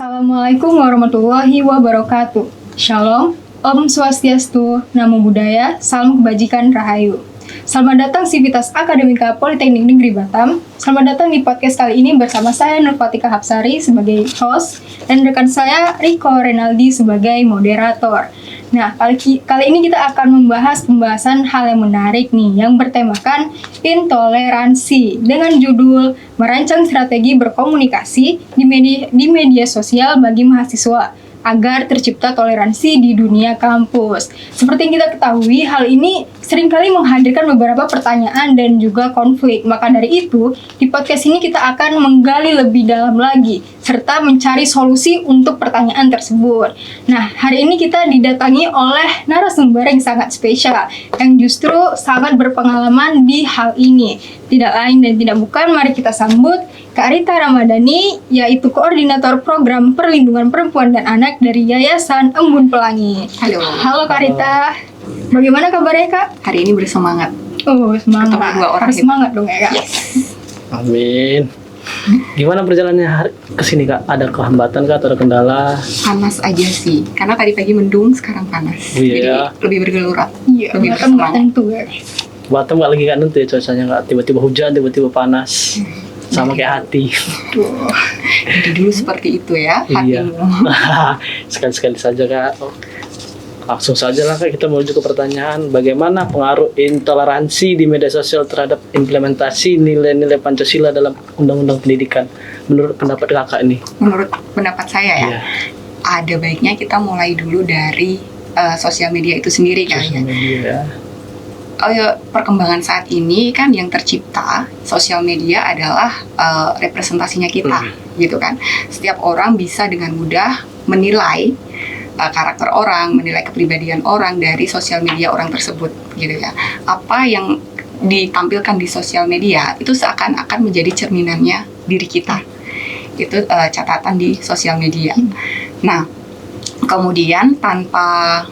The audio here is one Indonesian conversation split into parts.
Assalamualaikum warahmatullahi wabarakatuh. Shalom, Om Swastiastu, Namo Buddhaya, Salam Kebajikan Rahayu. Selamat datang Sivitas Akademika Politeknik Negeri Batam. Selamat datang di podcast kali ini bersama saya Nurfatika Hapsari sebagai host dan rekan saya Riko Renaldi sebagai moderator. Nah, kali ini kita akan membahas pembahasan hal yang menarik nih yang bertemakan intoleransi dengan judul merancang strategi berkomunikasi di media sosial bagi mahasiswa agar tercipta toleransi di dunia kampus. Seperti yang kita ketahui, hal ini seringkali menghadirkan beberapa pertanyaan dan juga konflik. Maka dari itu, di podcast ini kita akan menggali lebih dalam lagi, serta mencari solusi untuk pertanyaan tersebut. Nah, hari ini kita didatangi oleh narasumber yang sangat spesial, yang justru sangat berpengalaman di hal ini. Tidak lain dan tidak bukan, mari kita sambut Kak Rita Ramadhani, yaitu Koordinator Program Perlindungan Perempuan dan Anak dari Yayasan Embun Pelangi. Halo Kak Rita, bagaimana kabarnya Kak? Hari ini bersemangat. Oh, semangat. Ketemu dua orang harus semangat dong ya Kak? Yes. Amin. Gimana perjalanannya kesini Kak? Ada kehambatan Kak atau ada kendala? Panas aja sih, karena tadi pagi mendung, sekarang panas. Oh, iya. Jadi lebih bergelora. Iya, lebih Batam nggak bersemangat. tentu ya. Batam nggak lagi kan tentu ya cuacanya Kak. Tiba-tiba hujan, tiba-tiba panas. Sama kayak hati. Duh, jadi dulu seperti itu ya Iya. hatimu. Sekali-sekali saja Kak. Langsung saja lah Kak, kita menuju ke pertanyaan. Bagaimana pengaruh intoleransi di media sosial terhadap implementasi nilai-nilai Pancasila dalam Undang-Undang Pendidikan? Menurut pendapat Kakak ini? Menurut pendapat saya ya, Iya. ada baiknya kita mulai dulu dari sosial media itu sendiri kali ya. Sosial media ya. Perkembangan saat ini kan yang tercipta sosial media adalah representasinya kita, gitu kan. Setiap orang bisa dengan mudah menilai karakter orang, menilai kepribadian orang dari sosial media orang tersebut, gitu ya. Apa yang ditampilkan di sosial media itu seakan-akan menjadi cerminannya diri kita. Itu catatan di sosial media. Nah, kemudian tanpa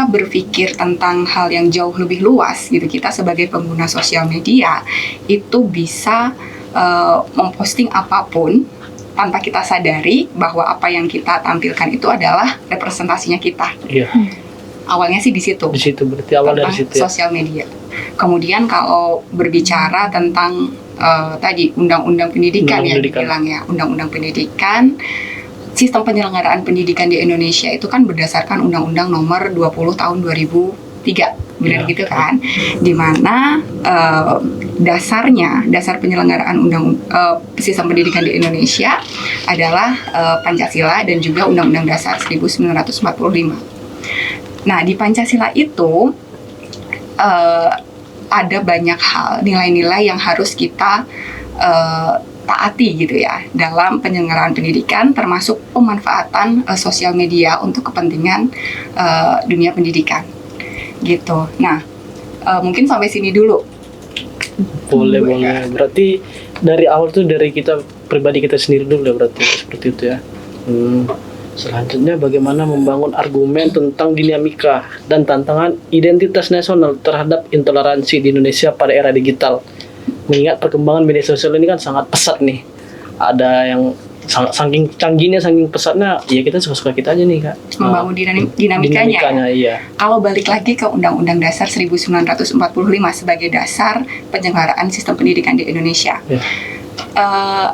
berpikir tentang hal yang jauh lebih luas gitu, kita sebagai pengguna sosial media itu bisa memposting apapun tanpa kita sadari bahwa apa yang kita tampilkan itu adalah representasinya kita. Iya. Awalnya sih di situ. Di situ berarti awal dari Tentang situ ya. sosial media. Kemudian kalau berbicara tentang tadi undang-undang pendidikan ya dibilang ya, undang-undang pendidikan. Sistem penyelenggaraan pendidikan di Indonesia itu kan berdasarkan Undang-Undang Nomor 20 Tahun 2003, benar gitu kan? Di mana dasar penyelenggaraan sistem pendidikan di Indonesia adalah Pancasila dan juga Undang-Undang Dasar 1945. Nah, di Pancasila itu ada banyak hal, nilai-nilai yang harus kita taati gitu ya dalam penyelenggaraan pendidikan, termasuk pemanfaatan sosial media untuk kepentingan dunia pendidikan gitu. Nah, mungkin sampai sini dulu. Boleh. Berarti dari awal tuh dari kita pribadi kita sendiri dulu ya, berarti seperti itu ya. Selanjutnya bagaimana membangun argumen tentang dinamika dan tantangan identitas nasional terhadap intoleransi di Indonesia pada era digital. Mengingat perkembangan media sosial ini kan sangat pesat nih. Ada yang saking canggihnya, saking pesatnya, ya kita suka-suka kita aja nih Kak. Membangun dinamikanya. Iya. Kalau balik lagi ke Undang-Undang Dasar 1945 sebagai dasar penyelenggaraan sistem pendidikan di Indonesia,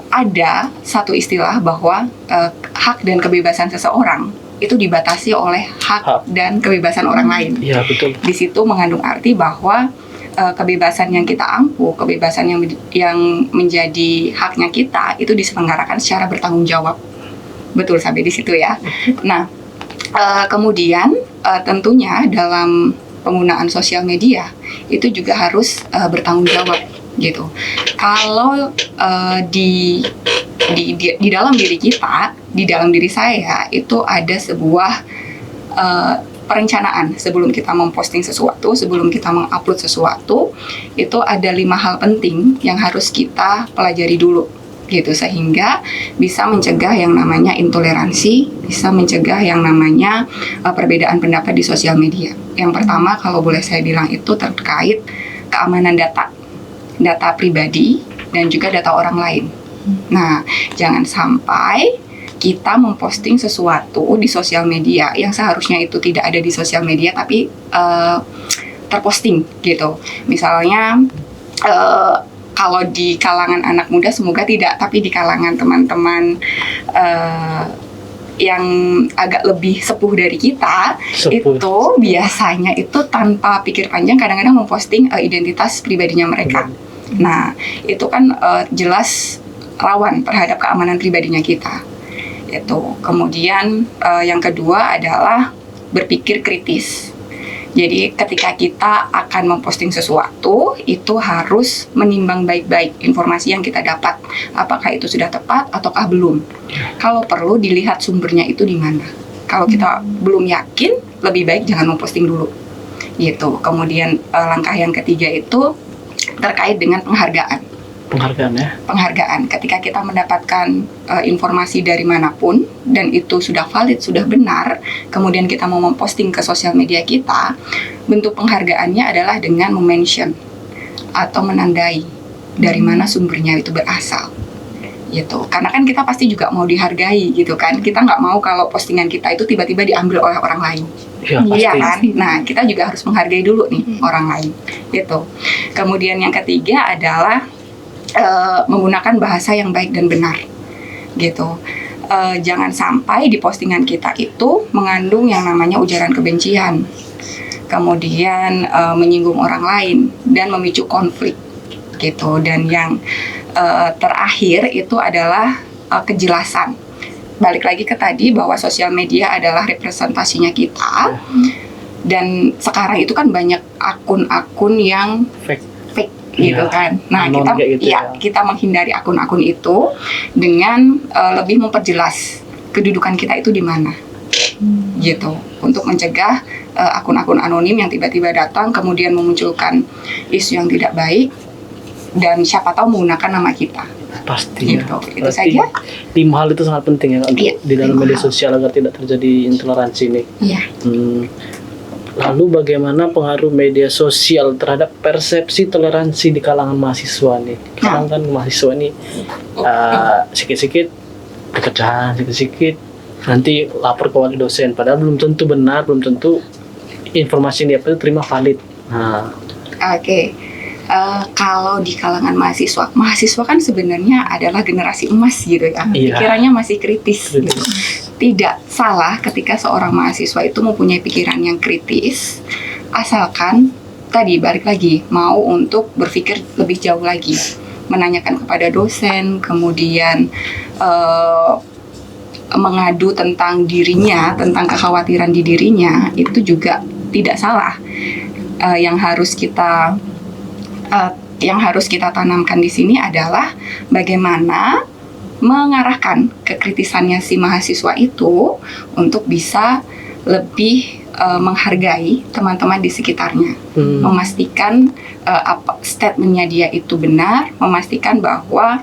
ada satu istilah bahwa hak dan kebebasan seseorang itu dibatasi oleh hak dan kebebasan orang lain. Iya, betul. Di situ mengandung arti bahwa kebebasan yang kita ampuh, kebebasan yang menjadi haknya kita itu diselenggarakan secara bertanggung jawab. Betul sampai di situ ya. Nah, kemudian tentunya dalam penggunaan sosial media itu juga harus bertanggung jawab gitu. Kalau di dalam diri kita, di dalam diri saya itu ada sebuah perencanaan sebelum kita memposting sesuatu, sebelum kita mengupload sesuatu, itu ada 5 hal penting yang harus kita pelajari dulu gitu, sehingga bisa mencegah yang namanya intoleransi, bisa mencegah yang namanya perbedaan pendapat di sosial media. Yang pertama, kalau boleh saya bilang, itu terkait keamanan data pribadi dan juga data orang lain. Nah, jangan sampai kita memposting sesuatu di sosial media yang seharusnya itu tidak ada di sosial media tapi terposting gitu. Misalnya kalau di kalangan anak muda semoga tidak, tapi di kalangan teman-teman yang agak lebih sepuh dari kita, itu biasanya itu tanpa pikir panjang kadang-kadang memposting identitas pribadinya mereka. Nah, itu kan jelas rawan terhadap keamanan pribadinya kita. Itu. Kemudian yang kedua adalah berpikir kritis. Jadi ketika kita akan memposting sesuatu, itu harus menimbang baik-baik informasi yang kita dapat. Apakah itu sudah tepat ataukah belum? Kalau perlu dilihat sumbernya itu di mana. Kalau kita belum yakin, lebih baik jangan memposting dulu. Gitu. Kemudian langkah yang ketiga itu terkait dengan penghargaan. Penghargaan ya? Penghargaan. Ketika kita mendapatkan informasi dari manapun dan itu sudah valid, sudah benar, kemudian kita mau memposting ke sosial media kita, bentuk penghargaannya adalah dengan mention atau menandai dari mana sumbernya itu berasal. Gitu. Karena kan kita pasti juga mau dihargai gitu kan. Kita nggak mau kalau postingan kita itu tiba-tiba diambil oleh orang lain. Iya kan? Nah, kita juga harus menghargai dulu nih orang lain. Gitu. Kemudian yang ketiga adalah menggunakan bahasa yang baik dan benar, gitu. Jangan sampai di postingan kita itu mengandung yang namanya ujaran kebencian, kemudian menyinggung orang lain dan memicu konflik, gitu. Dan yang terakhir itu adalah kejelasan. Balik lagi ke tadi bahwa sosial media adalah representasinya kita, dan sekarang itu kan banyak akun-akun yang fake gitu kan. Nah, kita menghindari akun-akun itu dengan lebih memperjelas kedudukan kita itu di mana. Gitu. Untuk mencegah akun-akun anonim yang tiba-tiba datang kemudian memunculkan isu yang tidak baik dan siapa tahu menggunakan nama kita. Pasti. Gitu. Itu saja. 5 hal itu sangat penting ya untuk di dalam media sosial agar tidak terjadi intoleransi ini. Iya. Lalu bagaimana pengaruh media sosial terhadap persepsi toleransi di kalangan mahasiswa nih? Sekarang kan mahasiswa ini sikit-sikit pekerjaan, sikit-sikit nanti lapor ke wali dosen. Padahal belum tentu benar, belum tentu informasi yang dia terima valid. Nah, Oke. Kalau di kalangan mahasiswa kan sebenarnya adalah generasi emas gitu ya. Pikirannya masih kritis. Gitu. Tidak salah ketika seorang mahasiswa itu mempunyai pikiran yang kritis, asalkan tadi balik lagi mau untuk berpikir lebih jauh lagi, menanyakan kepada dosen, kemudian mengadu tentang dirinya, tentang kekhawatiran di dirinya, itu juga tidak salah. Yang harus kita tanamkan di sini adalah bagaimana mengarahkan kekritisannya si mahasiswa itu untuk bisa lebih menghargai teman-teman di sekitarnya, memastikan statementnya dia itu benar, memastikan bahwa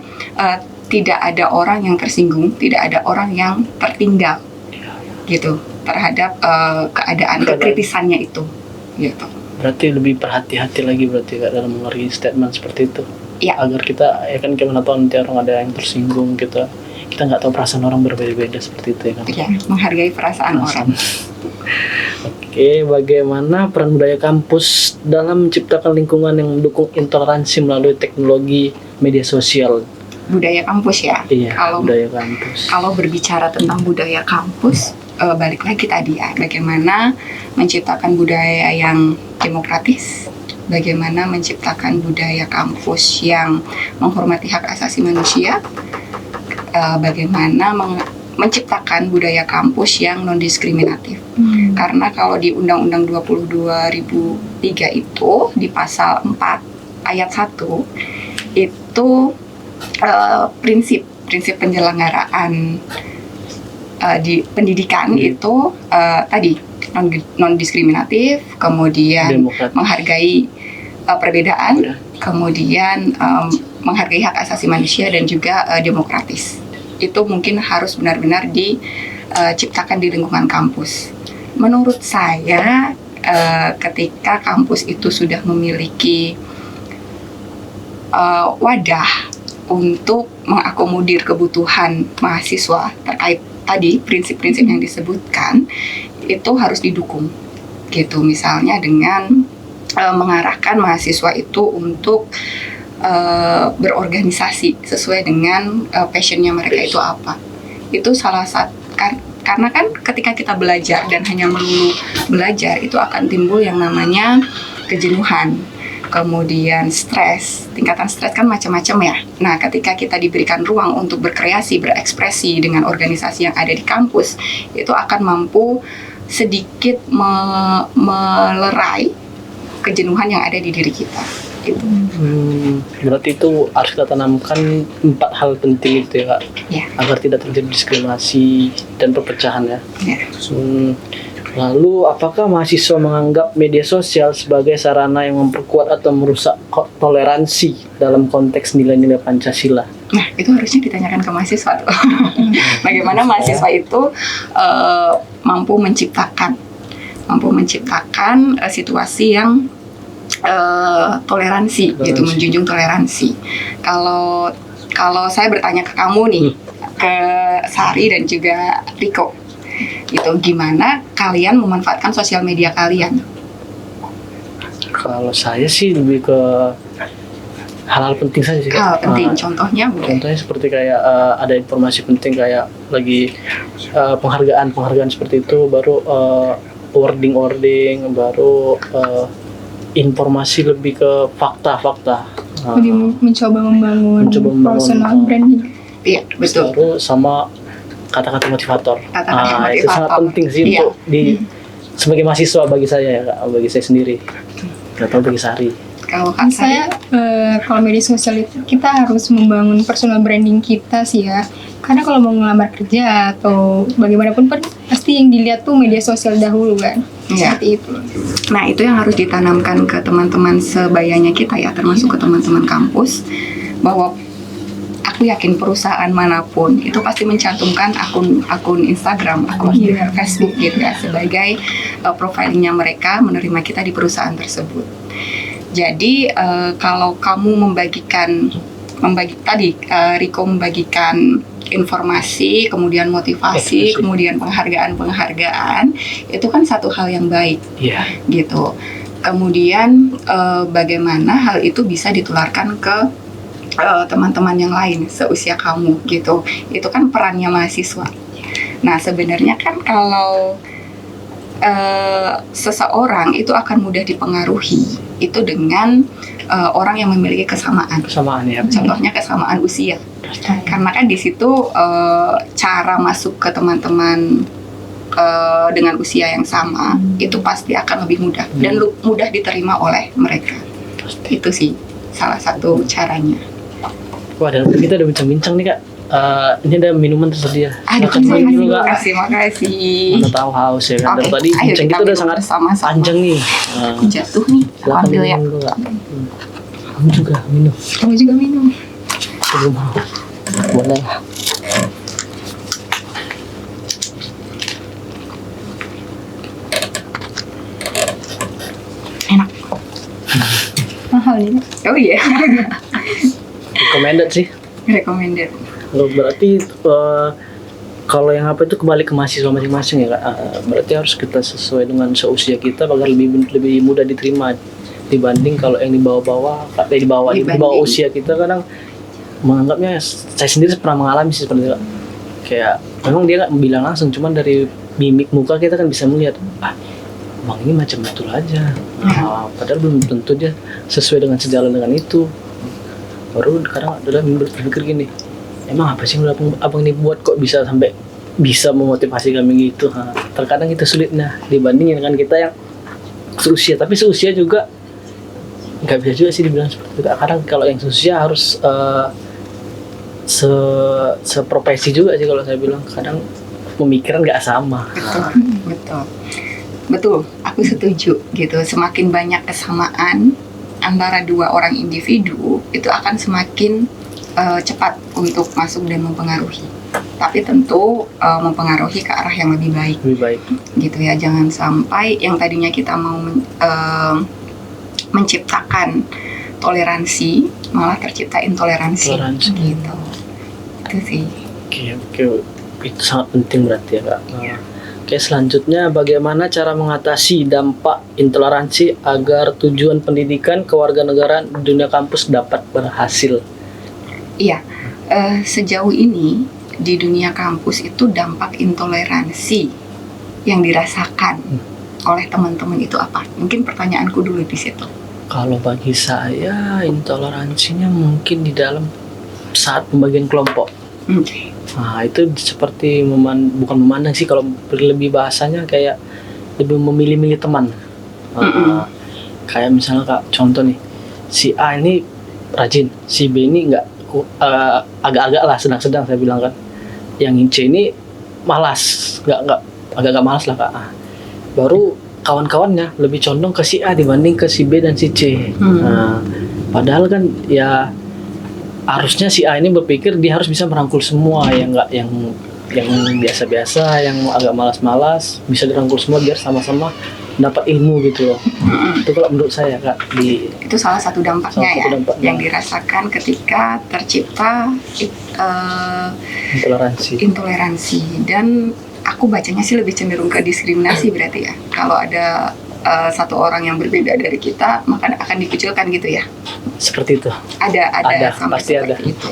tidak ada orang yang tersinggung, tidak ada orang yang tertinggal, gitu, terhadap keadaan kekritisannya itu, gitu. Berarti lebih berhati-hati lagi berarti Kak dalam mengeluarkan statement seperti itu. Ya. Agar kita kan gimana tahu nanti orang ada yang tersinggung, kita nggak tahu perasaan orang berbeda-beda seperti itu ya kan. Ya, menghargai perasaan orang. Oke, bagaimana peran budaya kampus dalam menciptakan lingkungan yang mendukung intoleransi melalui teknologi media sosial? Budaya kampus ya. Iya, budaya kampus. Kalau berbicara tentang budaya kampus, balik lagi tadi ya, bagaimana menciptakan budaya yang demokratis, bagaimana menciptakan budaya kampus yang menghormati hak asasi manusia, bagaimana menciptakan budaya kampus yang non-diskriminatif. Karena kalau di Undang-Undang 20 2003 itu di pasal 4 ayat 1 itu prinsip penyelenggaraan di pendidikan itu tadi non-diskriminatif, kemudian menghargai perbedaan, kemudian menghargai hak asasi manusia dan juga demokratis. Itu mungkin harus benar-benar diciptakan di lingkungan kampus. Menurut saya ketika kampus itu sudah memiliki wadah untuk mengakomodir kebutuhan mahasiswa terkait tadi prinsip-prinsip yang disebutkan itu harus didukung gitu, misalnya dengan mengarahkan mahasiswa itu untuk berorganisasi sesuai dengan passionnya mereka itu apa. Itu salah satu karena kan ketika kita belajar dan hanya melulu belajar itu akan timbul yang namanya kejenuhan, kemudian stres. Tingkatan stres kan macam-macam ya. Nah, ketika kita diberikan ruang untuk berkreasi, berekspresi dengan organisasi yang ada di kampus, itu akan mampu sedikit melerai kejenuhan yang ada di diri kita. Gitu. Berarti itu harus kita tanamkan 4 hal penting itu ya Kak, Ya. agar tidak terjadi diskriminasi dan perpecahan ya. Ya. Lalu apakah mahasiswa menganggap media sosial sebagai sarana yang memperkuat atau merusak toleransi dalam konteks nilai-nilai Pancasila? Nah, itu harusnya ditanyakan ke mahasiswa tuh. Bagaimana mahasiswa itu mampu menciptakan situasi yang toleransi gitu, menjunjung toleransi. Kalau saya bertanya ke kamu nih, ke Sari dan juga Riko, gitu, gimana kalian memanfaatkan sosial media kalian? Kalau saya sih lebih ke hal-hal penting saja sih Kak. Hal penting, contohnya boleh. Contohnya seperti kayak ada informasi penting kayak lagi penghargaan seperti itu, baru wording, baru informasi lebih ke fakta. Jadi mencoba membangun personal branding. Iya, betul. Baru sama kata-kata motivator. Itu sangat penting sih untuk sebagai mahasiswa bagi saya ya Kak, bagi saya sendiri. Gak tahu bagi Sari. Kalau Kak Saya kalau media sosial itu kita harus membangun personal branding kita sih ya. Karena kalau mau ngelamar kerja atau bagaimanapun pasti yang dilihat tuh media sosial dahulu kan. Iya. Seperti itu. Nah, itu yang harus ditanamkan ke teman-teman sebayanya kita ya, termasuk ke teman-teman kampus, bahwa aku yakin perusahaan manapun itu pasti mencantumkan akun Instagram, akun Facebook gitu ya, sebagai profilingnya mereka menerima kita di perusahaan tersebut. Jadi kalau kamu Riko membagikan informasi, kemudian motivasi, kemudian penghargaan, itu kan satu hal yang baik, gitu. Kemudian bagaimana hal itu bisa ditularkan ke teman-teman yang lain seusia kamu, gitu. Itu kan perannya mahasiswa. Nah, sebenarnya kan kalau seseorang itu akan mudah dipengaruhi itu dengan orang yang memiliki kesamaan ya. Contohnya kesamaan usia. Karena kan di situ cara masuk ke teman-teman dengan usia yang sama itu pasti akan lebih mudah dan mudah diterima oleh mereka. Itu sih salah satu caranya. Wah, dan kita udah bincang-bincang nih Kak. Ini ada minuman tersedia. Makasih. Mana tahu haus ya kan. Tadi bincang kita udah sangat panjang nih. Jatuh nih. Ambil ya. Kamu juga minum. Belum mau. Boleh. Enak. Mahal nih. Oh iya. Recommended. Loh, berarti kalau yang apa itu kembali ke mahasiswa masing-masing ya Kak. Berarti harus kita sesuai dengan seusia kita agar lebih mudah diterima dibanding kalau yang di bawah usia kita kadang menganggapnya, saya sendiri pernah mengalami sih seperti itu. Kayak memang dia nggak bilang langsung, cuman dari mimik muka kita kan bisa melihat bang ini macam betul aja. Padahal belum tentu dia sesuai dengan sejalan dengan itu. Baru kadang adalah berpikir gini, emang apa sih yang abang ini buat kok bisa sampai bisa memotivasi kami gitu. Terkadang itu sulitnya dibandingin dengan kita yang seusia, tapi seusia juga nggak bisa juga sih dibilang seperti itu. Kadang kalau yang seusia harus seprofesi juga sih kalau saya bilang. Kadang pemikiran nggak sama. Betul, aku setuju gitu. Semakin banyak kesamaan antara dua orang individu, itu akan semakin cepat untuk masuk dan mempengaruhi. Tapi tentu mempengaruhi ke arah yang lebih baik. Gitu ya, jangan sampai yang tadinya kita mau menciptakan toleransi malah tercipta intoleransi. Gitu. Itu sih. Oke. Itu sangat penting berarti ya Kak. Oke, selanjutnya bagaimana cara mengatasi dampak intoleransi agar tujuan pendidikan kewarganegaraan di dunia kampus dapat berhasil? Iya, sejauh ini di dunia kampus itu dampak intoleransi yang dirasakan oleh teman-teman itu apa? Mungkin pertanyaanku dulu di situ. Kalau bagi saya intoleransinya mungkin di dalam saat pembagian kelompok. Nah, itu seperti bukan memandang sih, kalau lebih bahasanya kayak lebih memilih-milih teman. Kayak misalnya Kak, contoh nih, si A ini rajin, si B ini enggak, agak-agak lah, sedang-sedang saya bilang kan. Yang C ini malas, agak-agak malas lah Kak. Baru kawan-kawannya lebih condong ke si A dibanding ke si B dan si C. Nah, padahal kan ya harusnya si A ini berpikir dia harus bisa merangkul semua, yang biasa-biasa, yang agak malas-malas bisa dirangkul semua biar sama-sama dapat ilmu gitu loh. Itu kalau menurut saya Kak, itu salah satu dampaknya yang dirasakan ketika tercipta intoleransi. Dan aku bacanya sih lebih cenderung ke diskriminasi berarti ya. Kalau ada satu orang yang berbeda dari kita, maka akan dikucilkan gitu ya. Seperti itu. Ada sampai pasti seperti ada. itu.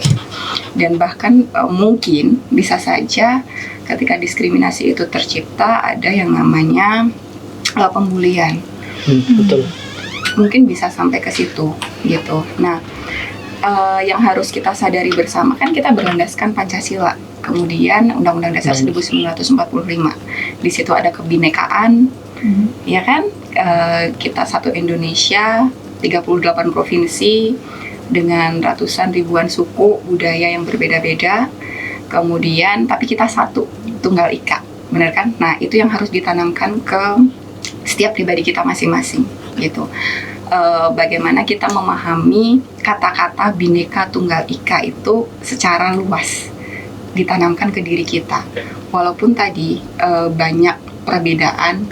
Dan bahkan mungkin bisa saja ketika diskriminasi itu tercipta ada yang namanya pembulian. Betul. Mungkin bisa sampai ke situ gitu. Nah, yang harus kita sadari bersama kan kita berlandaskan Pancasila. Kemudian Undang-Undang Dasar 1945. Di situ ada kebinekaan, ya kan? Kita satu Indonesia, 38 provinsi dengan ratusan ribuan suku budaya yang berbeda-beda. Kemudian tapi kita satu, Tunggal Ika, benar kan? Nah, itu yang harus ditanamkan ke setiap pribadi kita masing-masing gitu. Bagaimana kita memahami kata-kata Bhinneka Tunggal Ika itu secara luas ditanamkan ke diri kita. Walaupun tadi banyak perbedaan,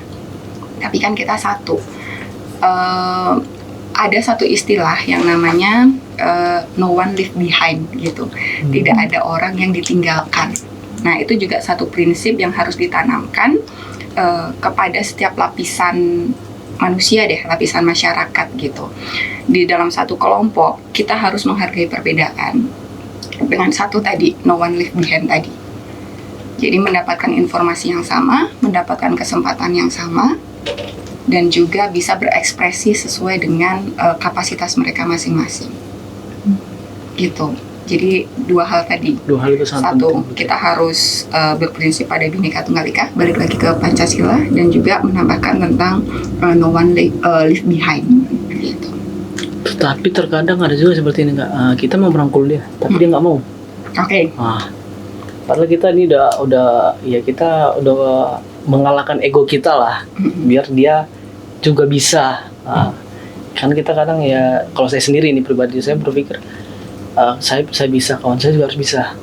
tapi kan kita satu. Ada satu istilah yang namanya no one left behind gitu. Tidak ada orang yang ditinggalkan. Nah, itu juga satu prinsip yang harus ditanamkan kepada setiap lapisan manusia deh, lapisan masyarakat gitu. Di dalam satu kelompok, kita harus menghargai perbedaan. Dengan satu tadi, no one left behind tadi. Jadi mendapatkan informasi yang sama, mendapatkan kesempatan yang sama, dan juga bisa berekspresi sesuai dengan kapasitas mereka masing-masing. Gitu. Jadi dua hal tadi. Dua hal itu sangat Satu, penting. kita harus berprinsip pada Bhinneka Tunggal Ika, balik lagi ke Pancasila, dan juga menambahkan tentang no one left behind. Gitu. Tapi terkadang ada juga seperti ini Kak, kita mau merangkul dia, tapi dia nggak mau. Oke. Padahal kita ini kita udah mengalahkan ego kita lah, biar dia juga bisa. Kan kita kadang ya, kalau saya sendiri ini pribadi, saya berpikir saya bisa, kawan saya juga harus bisa.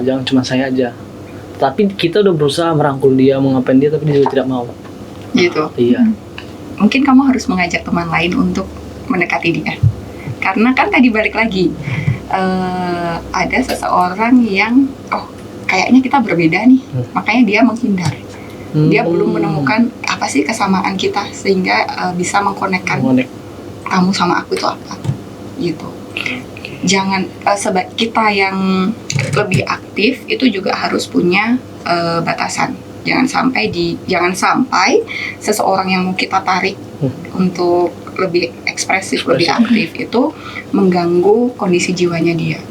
Jangan cuma saya aja. Tapi kita udah berusaha merangkul dia, mengapain dia, tapi dia juga tidak mau. Gitu. Iya. Mungkin kamu harus mengajak teman lain untuk mendekati dia. Karena kan tadi balik lagi, ada seseorang yang kayaknya kita berbeda nih, makanya dia menghindar. Dia belum menemukan apa sih kesamaan kita sehingga bisa mengkonekkan kamu sama aku itu apa gitu. Jangan kita yang lebih aktif itu juga harus punya batasan. Jangan sampai seseorang yang mau kita tarik untuk lebih ekspresif, lebih aktif itu mengganggu kondisi jiwanya dia.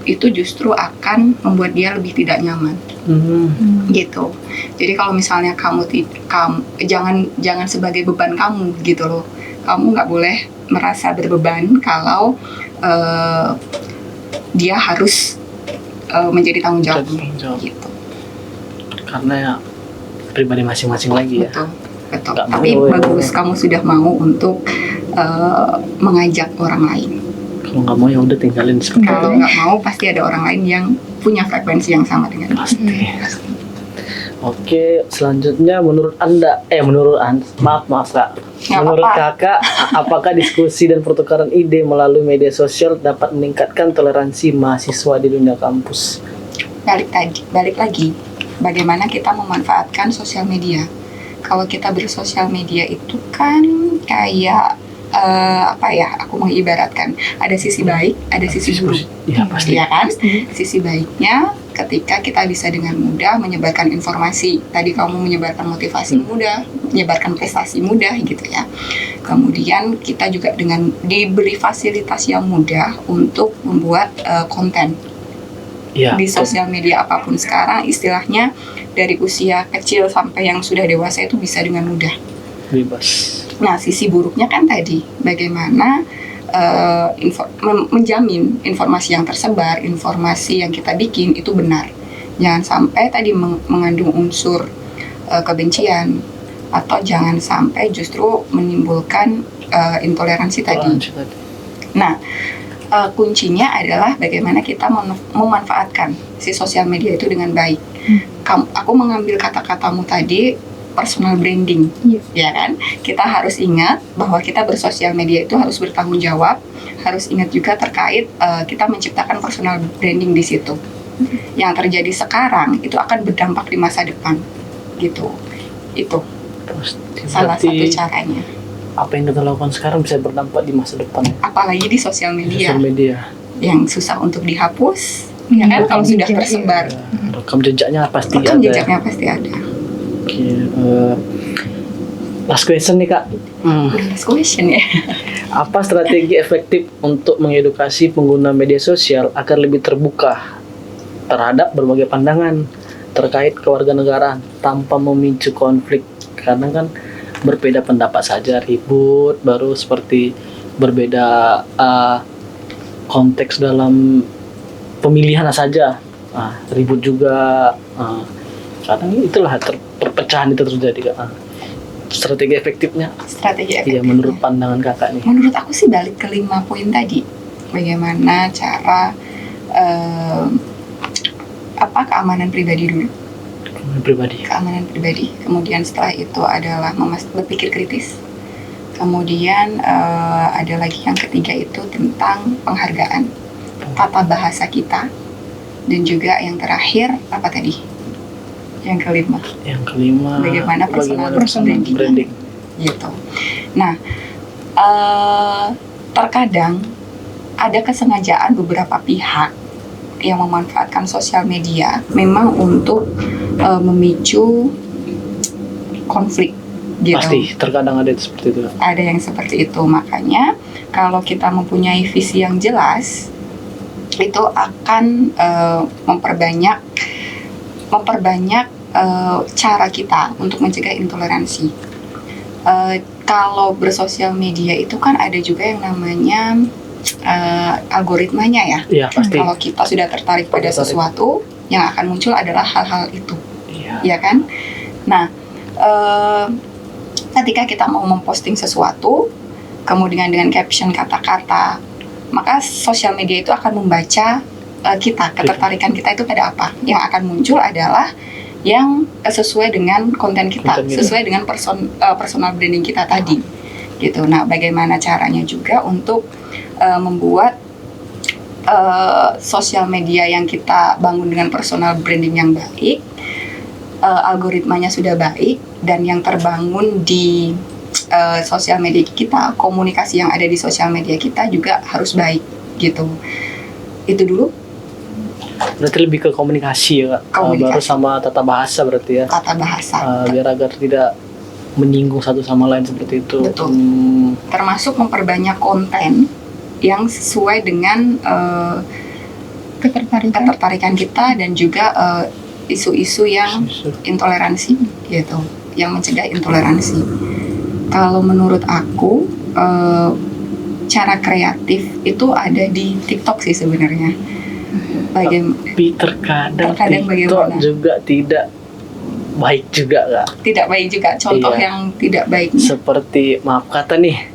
Itu justru akan membuat dia lebih tidak nyaman. Gitu. Jadi kalau misalnya kamu jangan sebagai beban kamu gitu loh. Kamu nggak boleh merasa berbeban kalau dia harus menjadi tanggung jawab. Gitu. Karena ya pribadi masing-masing lagi ya. Betul. Tapi bagus kamu sudah mau untuk mengajak orang lain. Kalau nggak mau ya udah tinggalin seperti itu. Kalau nggak mau pasti ada orang lain yang punya frekuensi yang sama dengan pasti. Oke, selanjutnya menurut maaf Kak. Menurut Kakak, apakah diskusi dan pertukaran ide melalui media sosial dapat meningkatkan toleransi mahasiswa di dunia kampus? balik lagi, bagaimana kita memanfaatkan sosial media. Kalau kita bersosial media itu kan kayak aku mengibaratkan ada sisi baik, ada sisi buruk. Iya pasti. Iya kan? Sisi baiknya ketika kita bisa dengan mudah menyebarkan informasi. Tadi kamu menyebarkan motivasi mudah, menyebarkan prestasi mudah gitu ya. Kemudian kita juga dengan diberi fasilitas yang mudah untuk membuat konten. Iya. Di sosial media apapun sekarang, istilahnya dari usia kecil sampai yang sudah dewasa itu bisa dengan mudah. Bebas. Nah, sisi buruknya kan tadi bagaimana menjamin informasi yang tersebar, informasi yang kita bikin itu benar. Jangan sampai tadi mengandung unsur kebencian, atau jangan sampai justru menimbulkan intoleransi tadi. Nah, kuncinya adalah bagaimana kita memanfaatkan si sosial media itu dengan baik. Aku mengambil kata-katamu tadi, personal branding, ya kan? Kita harus ingat bahwa kita bersosial media itu harus bertanggung jawab, harus ingat juga terkait kita menciptakan personal branding di situ. Yang terjadi sekarang itu akan berdampak di masa depan, gitu. Itu salah satu caranya. Apa yang kita lakukan sekarang bisa berdampak di masa depan. Apalagi di sosial media. Sosial media. Yang susah untuk dihapus, ya kan? Kalau sudah tersebar. Rekam jejaknya pasti Rekam ada. jejaknya pasti ada. Last question nih Kak. Last question ya. Apa strategi efektif untuk mengedukasi pengguna media sosial agar lebih terbuka terhadap berbagai pandangan terkait kewarganegaraan tanpa memicu konflik? Karena kan berbeda pendapat saja ribut, baru seperti berbeda konteks dalam pemilihan saja ribut juga. Kadang itulah perpecahan itu terjadi Kak. Strategi efektifnya ya menurut pandangan Kakak nih. Menurut aku sih balik ke 5 poin tadi. Bagaimana cara keamanan pribadi dulu. Keamanan pribadi. Kemudian setelah itu adalah berpikir kritis. Kemudian ada lagi yang ketiga itu tentang penghargaan, tata bahasa kita. Dan juga yang terakhir apa tadi? Yang kelima bagaimana personal branding gitu. Nah, terkadang ada kesengajaan beberapa pihak yang memanfaatkan sosial media memang untuk memicu konflik gitu. Pasti terkadang ada seperti itu. Ada yang seperti itu, makanya kalau kita mempunyai visi yang jelas itu akan memperbanyak cara kita untuk mencegah intoleransi. Kalau bersosial media itu kan ada juga yang namanya algoritmanya ya. Iya, pasti. Kalau kita sudah tertarik pada sesuatu, yang akan muncul adalah hal-hal itu. Ya kan? Nah, ketika kita mau memposting sesuatu, kemudian dengan caption kata-kata, maka sosial media itu akan membaca ketertarikan kita itu pada apa. Yang akan muncul adalah yang sesuai dengan konten kita, sesuai dengan personal branding kita tadi, gitu. Nah, bagaimana caranya juga untuk membuat sosial media yang kita bangun dengan personal branding yang baik, algoritmanya sudah baik, dan yang terbangun di sosial media kita, komunikasi yang ada di sosial media kita juga harus baik, gitu. Itu dulu. Berarti lebih ke komunikasi ya Kak? Baru sama tata bahasa berarti ya? Tata bahasa. Biar agar tidak menyinggung satu sama lain seperti itu. Betul. Termasuk memperbanyak konten yang sesuai dengan ketertarikan kita dan juga isu-isu yang intoleransi gitu, yang mencegah intoleransi. Kalau menurut aku cara kreatif itu ada di TikTok sih sebenarnya. Tapi terkadang TikTok bagaimana? Juga tidak baik juga Kak. Tidak baik juga, contoh yang tidak baik. Seperti maaf kata nih,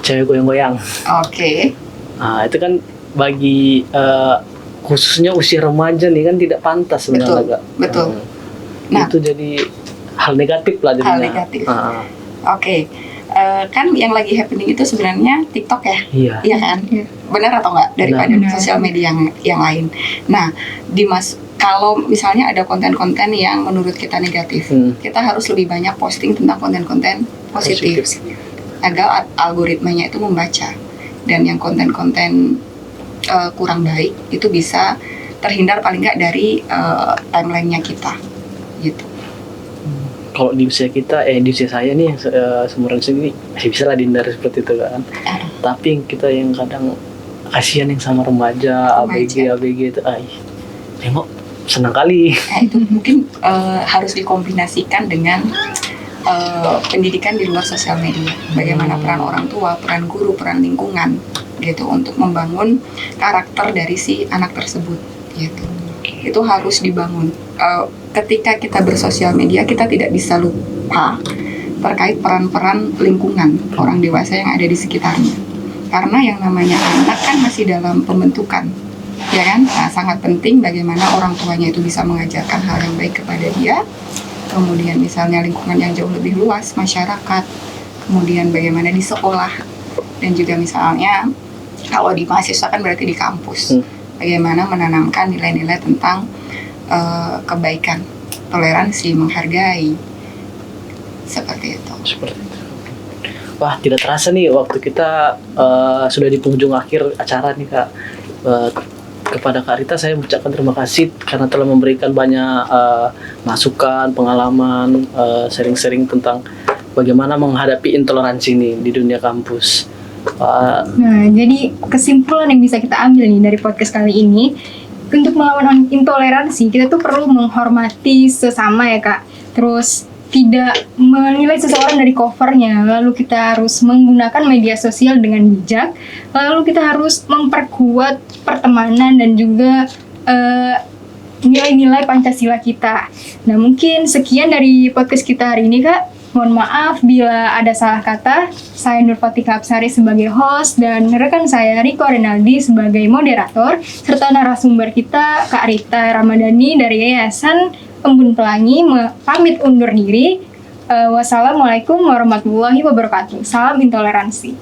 cewek goyang-goyang. Oke. Nah itu kan bagi khususnya usia remaja nih kan tidak pantas sebenarnya Kak. Betul. Nah itu jadi hal negatif lah jadinya. Hal negatif. Oke. Kan yang lagi happening itu sebenarnya TikTok ya, iya kan? Benar atau enggak daripada sosial media yang lain. Nah, kalau misalnya ada konten-konten yang menurut kita negatif, kita harus lebih banyak posting tentang konten-konten positif agar algoritmanya itu membaca, dan yang konten-konten kurang baik itu bisa terhindar paling nggak dari timelinenya kita gitu. Kalau di usia kita, di usia saya nih yang seumuran sini masih bisa lah dihindari seperti itu kan. Tapi yang kita yang kadang kasihan yang sama remaja. ABG itu, tengok senang kali. Itu mungkin harus dikombinasikan dengan pendidikan di luar sosial media. Bagaimana peran orang tua, peran guru, peran lingkungan gitu untuk membangun karakter dari si anak tersebut gitu. Itu harus dibangun. Ketika kita bersosial media, kita tidak bisa lupa terkait peran-peran lingkungan orang dewasa yang ada di sekitarnya. Karena yang namanya anak kan masih dalam pembentukan, ya kan? Nah, sangat penting bagaimana orang tuanya itu bisa mengajarkan hal yang baik kepada dia. Kemudian misalnya lingkungan yang jauh lebih luas, masyarakat, kemudian bagaimana di sekolah, dan juga misalnya kalau di mahasiswa kan berarti di kampus, bagaimana menanamkan nilai-nilai tentang kebaikan, toleransi, menghargai, seperti itu. Wah, tidak terasa nih waktu kita sudah di penghujung akhir acara nih Kak. Kepada Kak Rita saya mengucapkan terima kasih karena telah memberikan banyak masukan, pengalaman, sharing-sharing tentang bagaimana menghadapi intoleransi ini di dunia kampus. Nah, jadi kesimpulan yang bisa kita ambil nih dari podcast kali ini, untuk melawan intoleransi kita tuh perlu menghormati sesama ya Kak. Terus tidak menilai seseorang dari covernya, lalu kita harus menggunakan media sosial dengan bijak, lalu kita harus memperkuat pertemanan dan juga nilai-nilai Pancasila kita. Nah, mungkin sekian dari podcast kita hari ini Kak. Mohon maaf bila ada salah kata. Saya Nur Fatika Absari sebagai host dan rekan saya Riko Renaldi sebagai moderator, serta narasumber kita Kak Rita Ramadhani dari Yayasan Embun Pelangi pamit undur diri. Wassalamualaikum warahmatullahi wabarakatuh. Salam intoleransi.